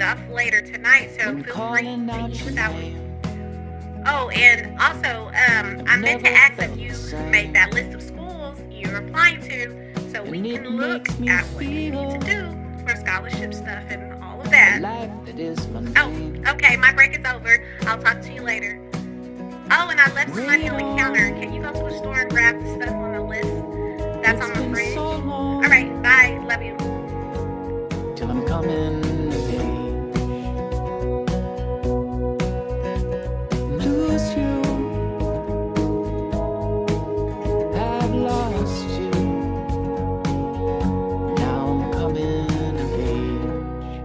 off later tonight, so feel free to eat without me. Oh, and also, I meant to ask if you made that list of schools you're applying to, so we can look at what you need to do for scholarship stuff and all of that. Oh, okay, my break is over. I'll talk to you later. Oh, and I left some money on the counter. Can you go to the store and grab the stuff on the list that's on the fridge? All right, bye. Love you. Till I'm coming of age. Lose you, I've lost you. Now I'm coming of age.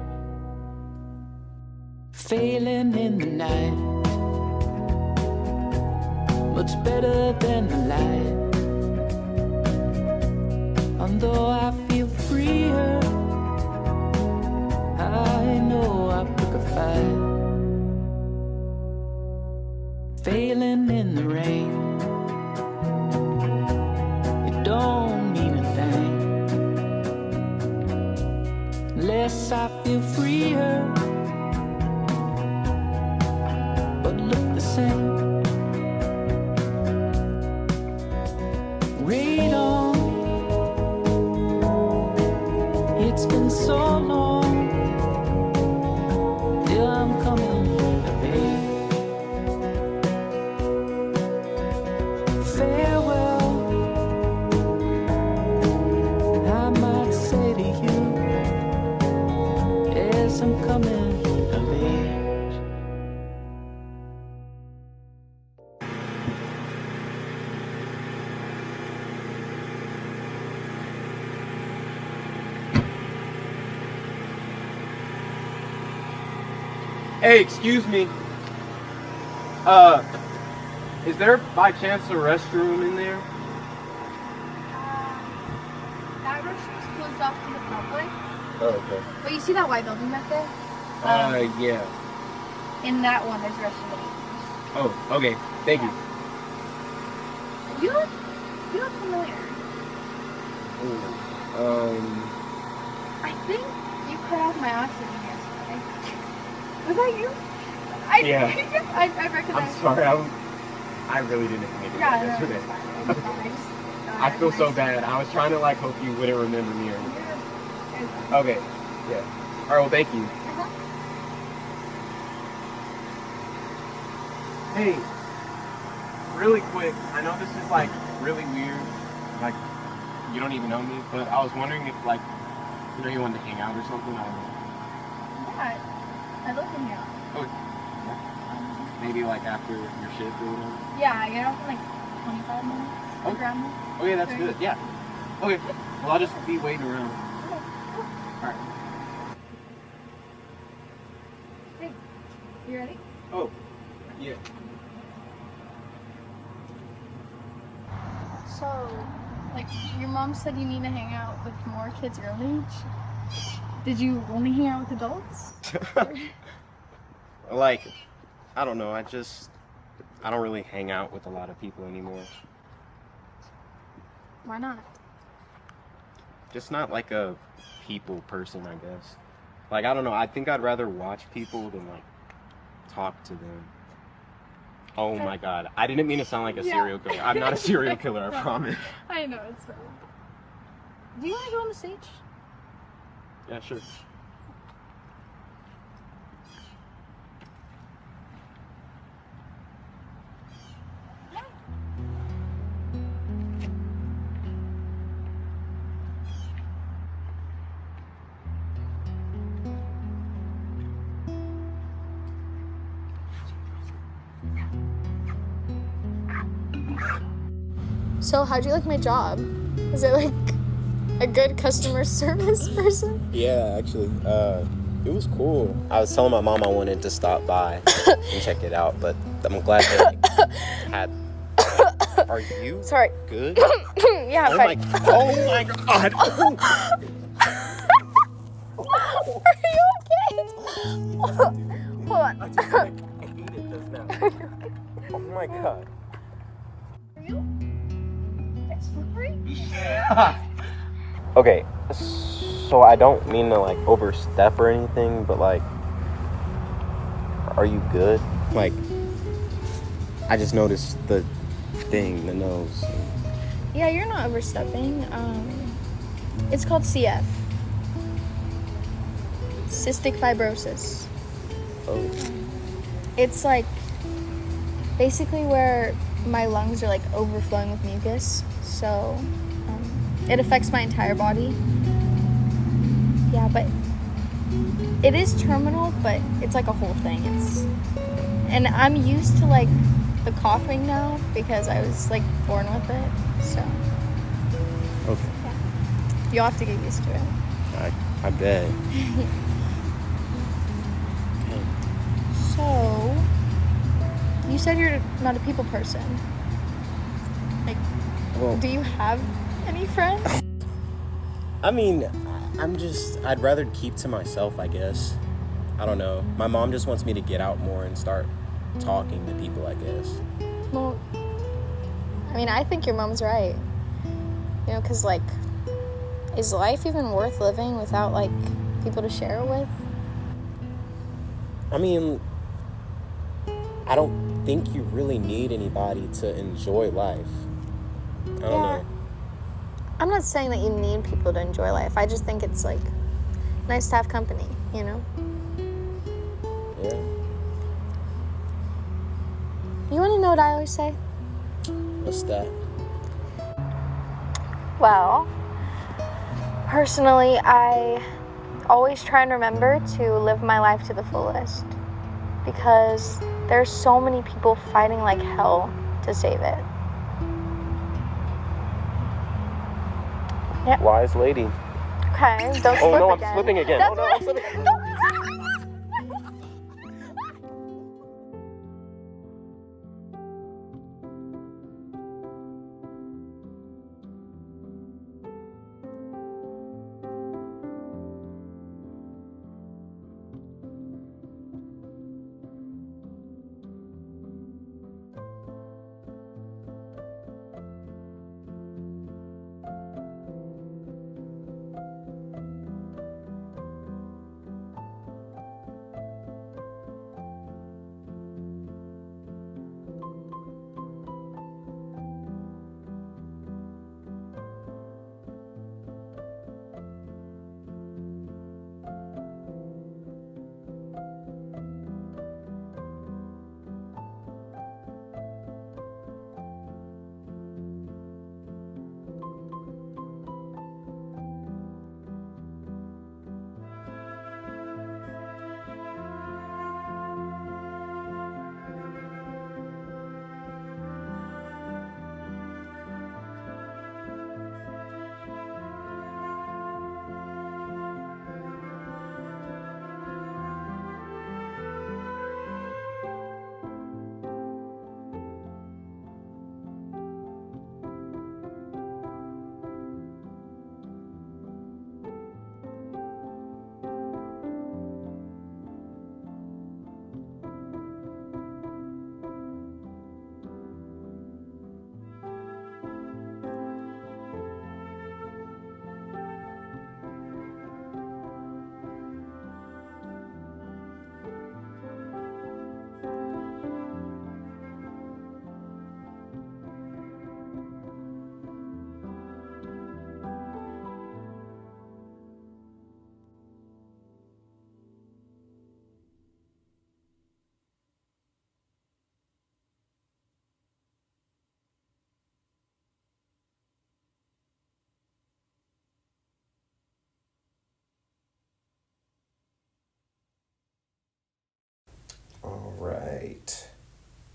Failing in the night, much better than the light. Although I feel freer, I know I pick a fight. Failing in the rain, it don't mean a thing unless I feel freer, but look the same. Read on, it's been so long, till I'm coming of age. Farewell, I might say to you, as I'm coming of age. Hey, excuse me. Is there by chance a restroom in there? That restroom's closed off to the public. Oh, okay. But you see that white building back there? Yeah. In that one, there's a restroom. Oh, okay. Thank you. You look familiar. I think you cut off my oxygen yesterday. Was that you? Yeah. I recognize. I'm sorry. I really didn't think of that yesterday. It's fine. It's fine. I just, I feel so bad. I was trying to hope you wouldn't remember me or anything. Okay. Yeah. All right. Well, thank you. Hey, really quick. I know this is really weird. You don't even know me, but I was wondering if you wanted to hang out or something. I don't know. Yeah, I love hanging out. Oh, maybe after your shift or whatever. Yeah, I get off in 25 minutes. Okay. Around there. Oh yeah, that's good. Yeah. Okay. Well, I'll just be waiting around. Okay, cool. All right. Hey, you ready? Oh, yeah. So, your mom said you need to hang out with more kids your own age. Did you only hang out with adults? I don't know. I don't really hang out with a lot of people anymore. Why not? Just not a people person, I guess. I don't know. I think I'd rather watch people than talk to them. Oh my God. I didn't mean to sound like a serial killer. I'm not a serial killer, I promise. I know, it's funny. Do you want to go on the stage? Yeah, sure. So, how'd you like my job? Is it a good customer service person? Yeah, actually, it was cool. I was telling my mom I wanted to stop by and check it out, but I'm glad they had. Are you Sorry. good? Yeah, fine. Oh my God! Are you okay? Hold on. I hate it just now. Oh my God. Are you? It's slippery? Okay, so I don't mean to overstep or anything, but are you good? Like, I just noticed the nose. Yeah, you're not overstepping. It's called CF. Cystic fibrosis. Oh. It's like basically where my lungs are like overflowing with mucus. So it affects my entire body. Yeah, but it is terminal, but it's like a whole thing. And I'm used to like the coughing now because I was like born with it. So Okay. yeah. You'll have to get used to it. I bet. So you said you're not a people person. Like, Well, do you have any friends? I mean, I'd rather keep to myself, I guess. I don't know. My mom just wants me to get out more and start talking to people, I guess. Well, I mean, I think your mom's right. You know, because, like, is life even worth living without, like, people to share it with? I mean, I don't think you really need anybody to enjoy life. I don't know. I'm not saying that you need people to enjoy life. I just think it's, like, nice to have company, you know? Yeah. You want to know what I always say? What's that? Well, personally, I always try and remember to live my life to the fullest because there's so many people fighting like hell to save it. Yep. Wise lady. Okay, don't slip Oh no, I'm again. slipping again. That's Oh no, what- I'm slipping.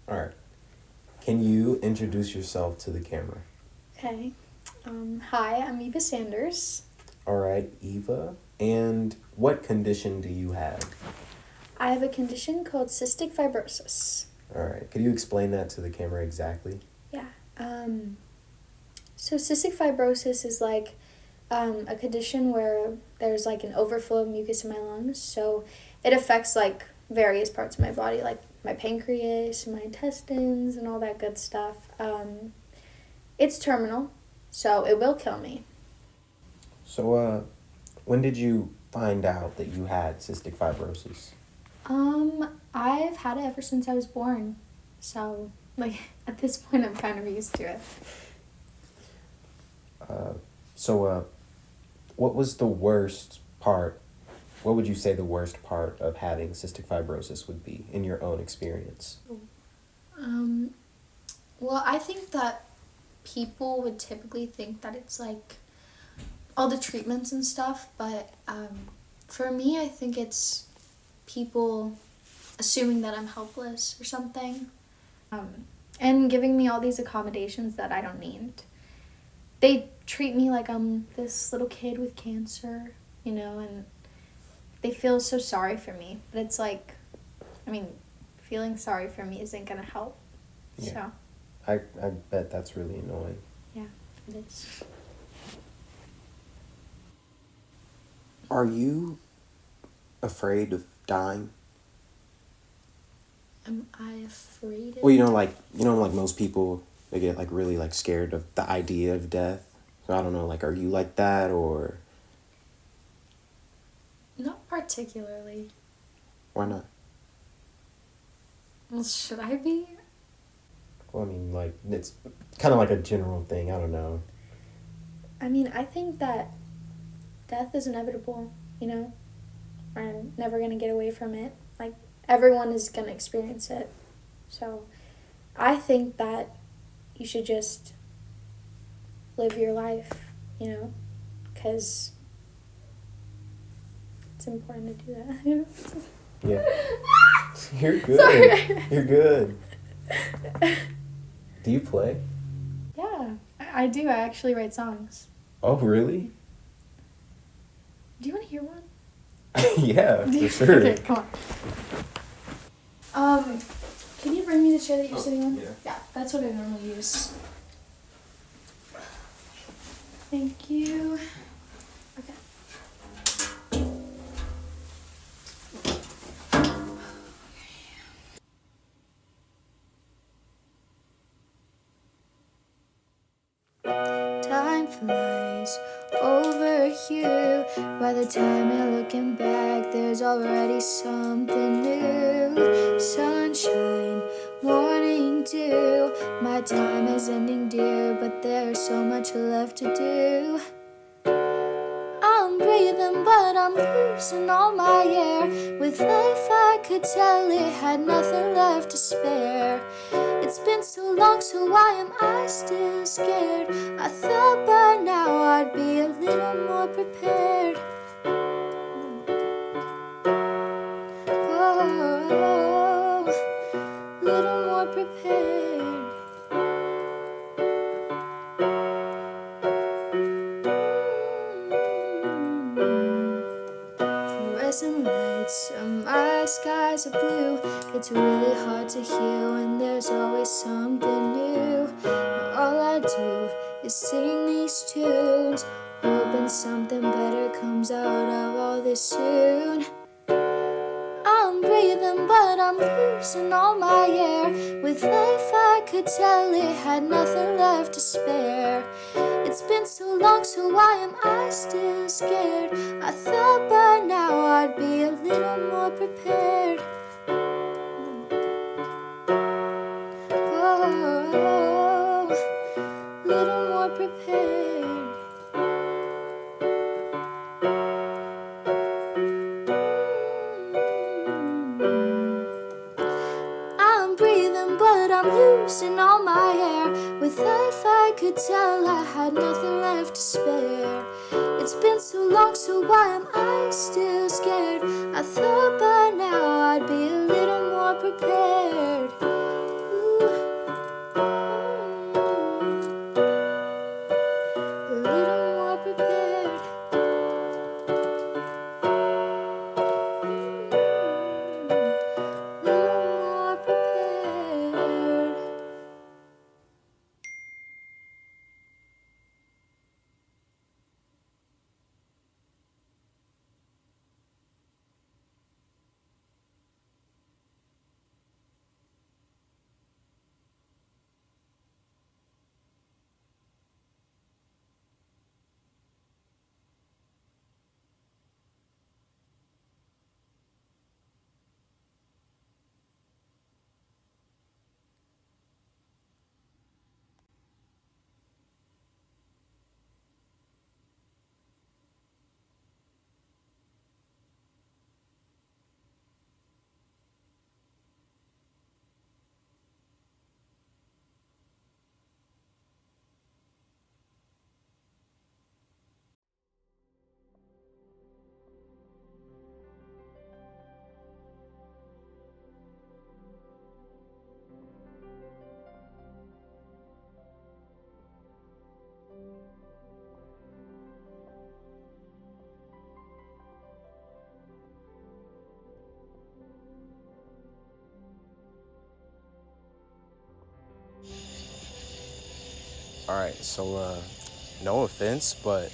All right. Can you introduce yourself to the camera? Okay. Hi, I'm Eva Sanders. All right, Eva. And what condition do you have? I have a condition called cystic fibrosis. All right. Could you explain that to the camera exactly? Yeah. So cystic fibrosis is like a condition where there's like an overflow of mucus in my lungs. So it affects like various parts of my body, like my pancreas, my intestines, and all that good stuff. It's terminal, so it will kill me. So, when did you find out that you had cystic fibrosis? I've had it ever since I was born. So, like, at this point, I'm kind of used to it. So, what was the worst part? What would you say the worst part of having cystic fibrosis would be in your own experience? Well, I think that people would typically think that it's like all the treatments and stuff, but for me, I think it's people assuming that I'm helpless or something, and giving me all these accommodations that I don't need. They treat me like I'm this little kid with cancer, you know, and they feel so sorry for me. But it's like, I mean, feeling sorry for me isn't gonna help. Yeah. So, I bet that's really annoying. yeah, it is. Are you afraid of dying? Am I afraid of Well, like most people, they get like really like scared of the idea of death. So I don't know, like, are you like that or Not particularly. why not? Well, should I be? Well, I mean, like, it's kind of like a general thing. I don't know. I mean, I think that death is inevitable, you know? We're never gonna get away from it. Like, everyone is gonna experience it. So, I think that you should just live your life, you know? Because it's important to do that, you know? Yeah. You're good. Sorry. You're good. Do you play? Yeah, I do. I actually write songs. Oh, really? Do you want to hear one? Yeah, for sure. Okay, come on. Can you bring me the chair that you're sitting on? yeah. Yeah, that's what I normally use. Thank you. Okay. Time flies over you. By the time you're looking back, there's already something new. Sunshine, morning dew. My time is ending, dear, but there's so much left to do. I'm breathing, but I'm losing all my air. With life, I could tell it had nothing left to spare. It's been so long, so why am I still scared? I thought by now I'd be a little more prepared. Oh, little more prepared. Fluorescent lights, my skies are blue. It's really hard to hear when there's always something new. All I do is sing these tunes, hoping something better comes out of all this soon. I'm breathing, but I'm losing all my air. With life, I could tell it had nothing left to spare. It's been so long, so why am I still scared? I thought by now I'd be a little more prepared. Oh, little more prepared. I'm breathing, but I'm losing all my air. With life, I could tell I had nothing left to spare. It's been so long, so why am I still scared? I thought by now I'd be a little more prepared. Ooh. A little more prepared. A little more prepared. All right, so no offense, but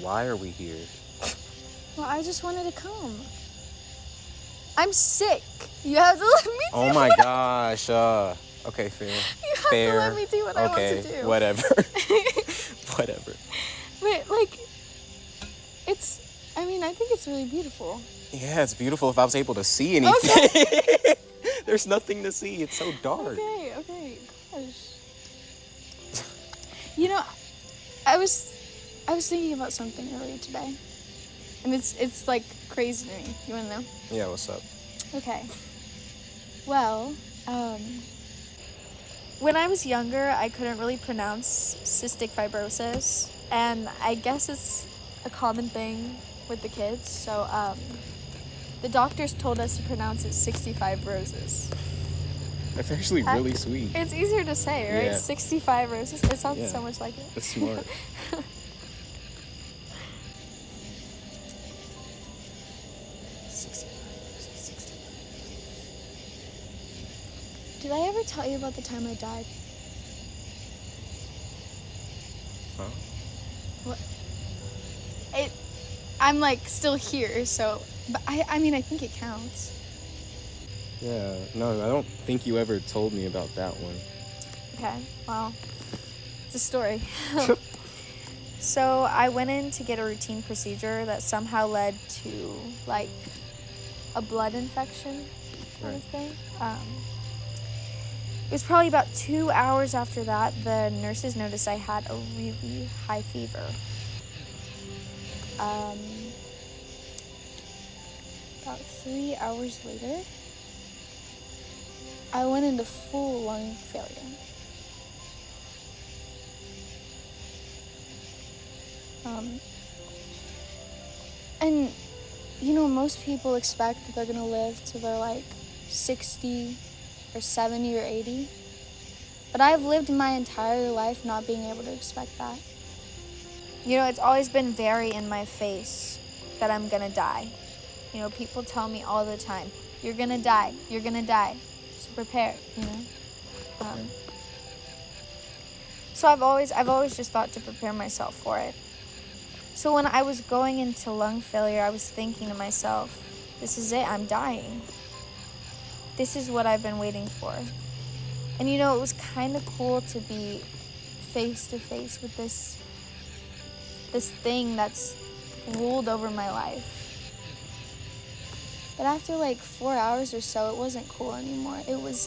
why are we here? Well, I just wanted to come. I'm sick. You have to let me do Oh my gosh. Okay, fair. You have Fair. to let me do what I want Okay, to do. whatever. Whatever. But, like, I think it's really beautiful. Yeah, it's beautiful if I was able to see anything. There's nothing to see. It's so dark. Okay, gosh. You know, I was thinking about something earlier today. And it's like crazy to me. You wanna know? Yeah, what's up? Okay. Well, when I was younger, I couldn't really pronounce cystic fibrosis, and I guess it's a common thing with the kids. So, the doctors told us to pronounce it 65 roses. That's actually really sweet. It's easier to say, right? Yeah. 65 roses. It sounds Yeah. so much like it. That's smart. Did I ever tell you about the time I died? Huh? What? I'm like still here, so, but I mean, I think it counts. Yeah, no, I don't think you ever told me about that one. Okay, well, it's a story. So I went in to get a routine procedure that somehow led to like a blood infection kind of thing. It was probably about 2 hours after that, the nurses noticed I had a really high fever. About 3 hours later, I went into full lung failure. And, you know, most people expect that they're gonna live till they're like 60 or 70 or 80. But I've lived my entire life not being able to expect that. You know, it's always been very in my face that I'm gonna die. You know, people tell me all the time, you're gonna die, so prepare, you know. So I've always just thought to prepare myself for it. So when I was going into lung failure, I was thinking to myself, this is it, I'm dying. This is what I've been waiting for. And you know, it was kind of cool to be face to face with this thing that's ruled over my life. But after like 4 hours or so, it wasn't cool anymore. It was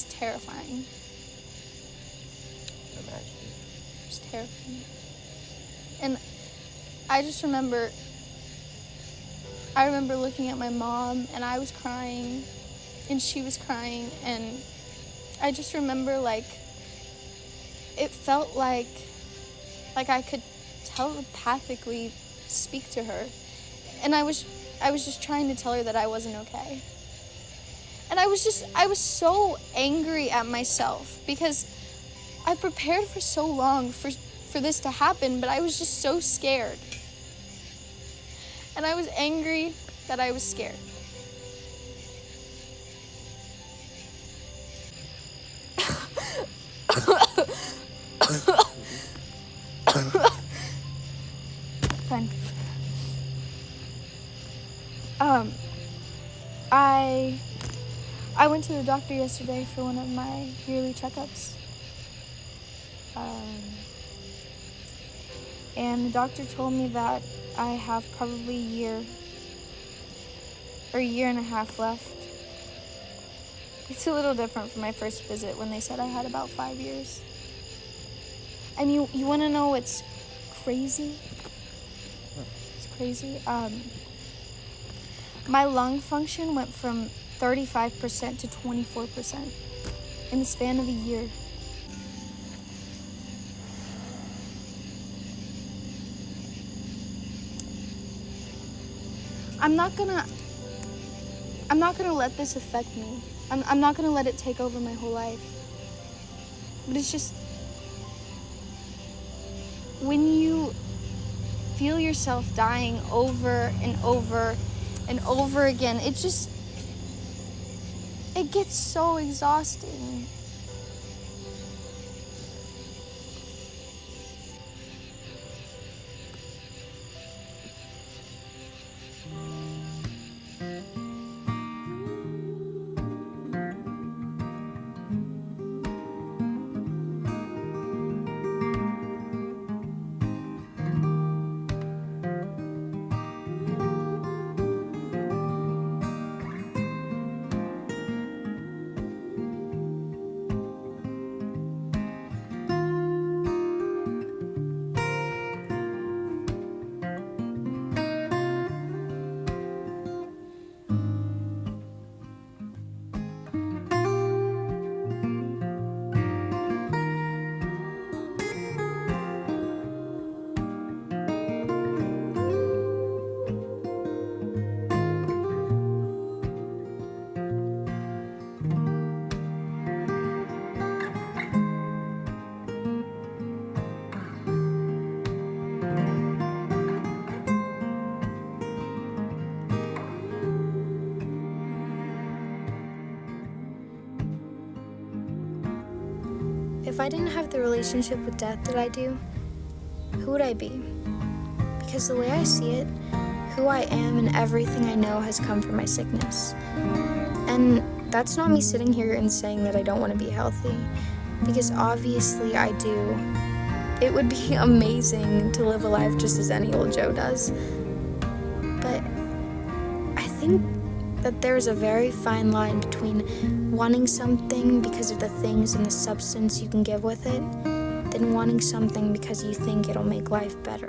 terrifying. Imagine. It was terrifying. And I remember looking at my mom, and I was crying, and she was crying, and I just remember like it felt like I could telepathically speak to her, and I was just trying to tell her that I wasn't okay. And I was so angry at myself because I prepared for so long for this to happen, but I was just so scared. And I was angry that I was scared. Fine. I went to the doctor yesterday for one of my yearly checkups. And the doctor told me that I have probably a year and a half left. It's a little different from my first visit when they said I had about 5 years. And you want to know what's crazy? It's crazy. My lung function went from 35% to 24% in the span of a year. I'm not gonna let this affect me. I'm not gonna let it take over my whole life. But it's just, when you feel yourself dying over and over and over again, it gets so exhausting. if I didn't have the relationship with death that I do, who would I be? Because the way I see it, who I am and everything I know has come from my sickness. And that's not me sitting here and saying that I don't want to be healthy, because obviously I do. It would be amazing to live a life just as any old Joe does. But I think that there's a very fine line between wanting something because of the things and the substance you can give with it, than wanting something because you think it'll make life better.